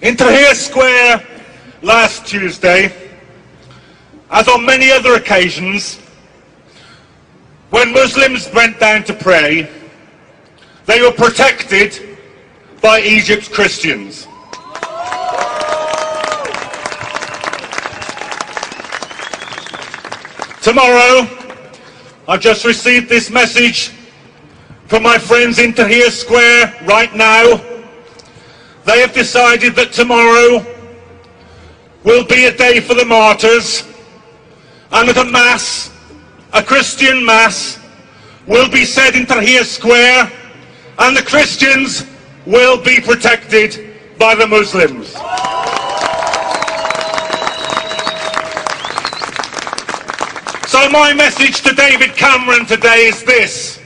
In Tahrir Square last Tuesday, as on many other occasions, when Muslims went down to pray, they were protected by Egypt's Christians. Tomorrow, I've just received this message from my friends in Tahrir Square right now. They have decided that tomorrow will be a day for the martyrs, and that a mass, a Christian mass, will be said in Tahrir Square, and the Christians will be protected by the Muslims. So my message to David Cameron today is this: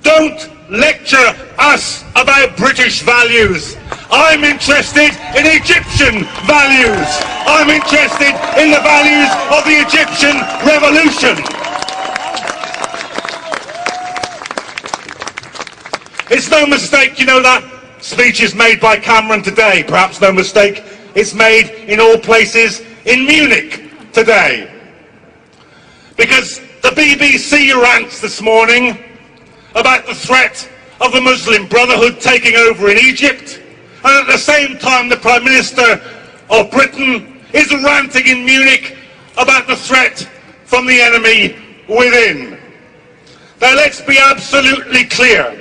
don't lecture us about British values. I'm interested in Egyptian values. I'm interested in the values of the Egyptian revolution. It's no mistake, you know, that speech is made by Cameron today. Perhaps no mistake, it's made in all places in Munich today. Because the BBC rants this morning about the threat of the Muslim Brotherhood taking over in Egypt, and at the same time the Prime Minister of Britain is ranting in Munich about the threat from the enemy within. Now let's be absolutely clear.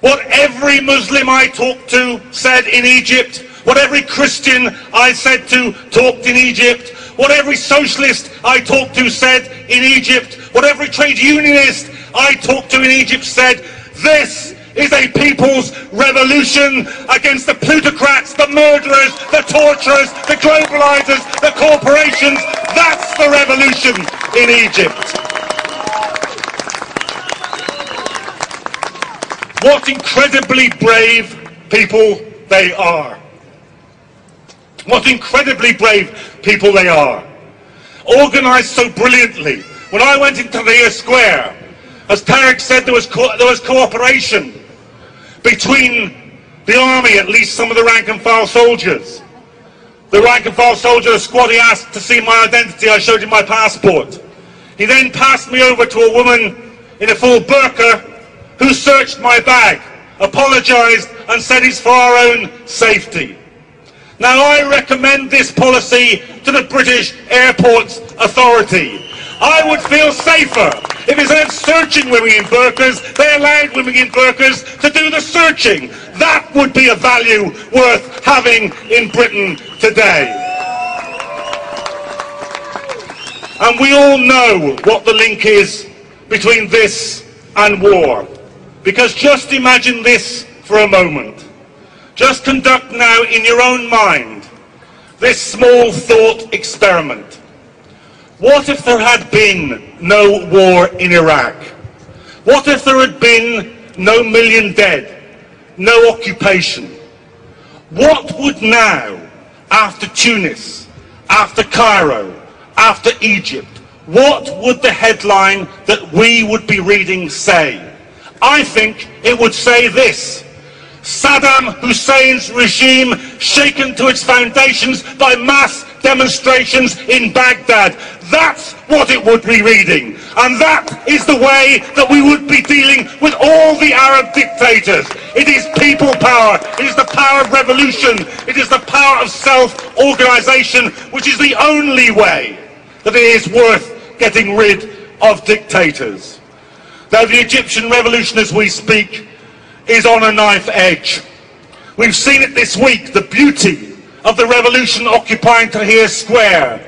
What every Muslim I talked to said in Egypt, what every Christian I said to talked in Egypt, what every socialist I talked to said in Egypt, what every trade unionist I talked to in Egypt said, this is a people's revolution against the plutocrats, the murderers, the torturers, the globalizers, the corporations. That's the revolution in Egypt. What incredibly brave people they are. What incredibly brave people they are. Organised so brilliantly. When I went into Tahrir Square, as Tarek said, there was cooperation between the army, at least some of the rank and file soldiers. The rank and file soldier, the squad, he asked to see my identity. I showed him my passport. He then passed me over to a woman in a full burqa who searched my bag, apologised and said it's for our own safety. Now I recommend this policy to the British Airports Authority. I would feel safer if instead of searching women in burqas, they allowed women in burqas to do the searching. That would be a value worth having in Britain today. And we all know what the link is between this and war. Because just imagine this for a moment. Just conduct now in your own mind this small thought experiment. What if there had been no war in Iraq? What if there had been no million dead, no occupation? What would now, after Tunis, after Cairo, after Egypt, what would the headline that we would be reading say? I think it would say this: Saddam Hussein's regime shaken to its foundations by mass demonstrations in Baghdad. That's what it would be reading. And that is the way that we would be dealing with all the Arab dictators. It is people power. It is the power of revolution. It is the power of self-organisation, which is the only way that it is worth getting rid of dictators. Now the Egyptian revolution as we speak is on a knife edge. We've seen it this week, the beauty of the revolution occupying Tahrir Square,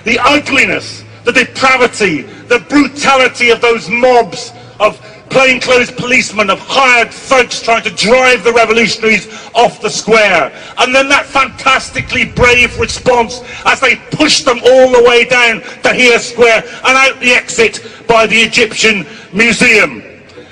the ugliness, the depravity, the brutality of those mobs of plainclothes policemen, of hired thugs trying to drive the revolutionaries off the square. And then that fantastically brave response as they pushed them all the way down Tahrir Square and out the exit by the Egyptian Museum.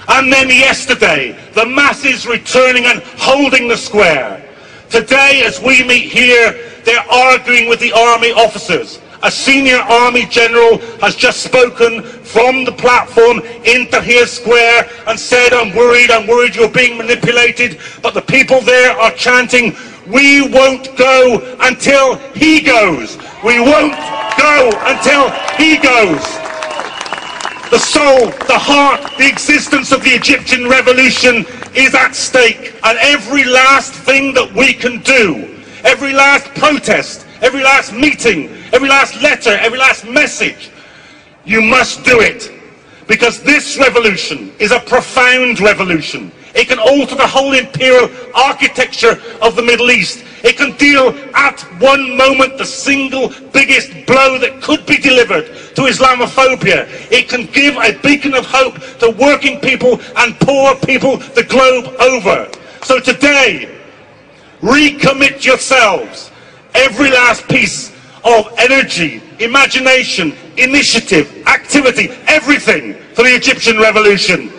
And then yesterday, the masses returning and holding the square. Today, as we meet here, they're arguing with the army officers. A senior army general has just spoken from the platform in Tahrir Square and said, I'm worried you're being manipulated. But the people there are chanting, We won't go until he goes. We won't go until he goes. The soul, the heart, the existence of the Egyptian revolution is at stake. And every last thing that we can do, every last protest, every last meeting, every last letter, every last message, you must do it. Because this revolution is a profound revolution. It can alter the whole imperial architecture of the Middle East. It can deal at one moment the single biggest blow that could be delivered to Islamophobia. It can give a beacon of hope to working people and poor people the globe over. So today, recommit yourselves, every last piece of energy, imagination, initiative, activity, everything for the Egyptian revolution.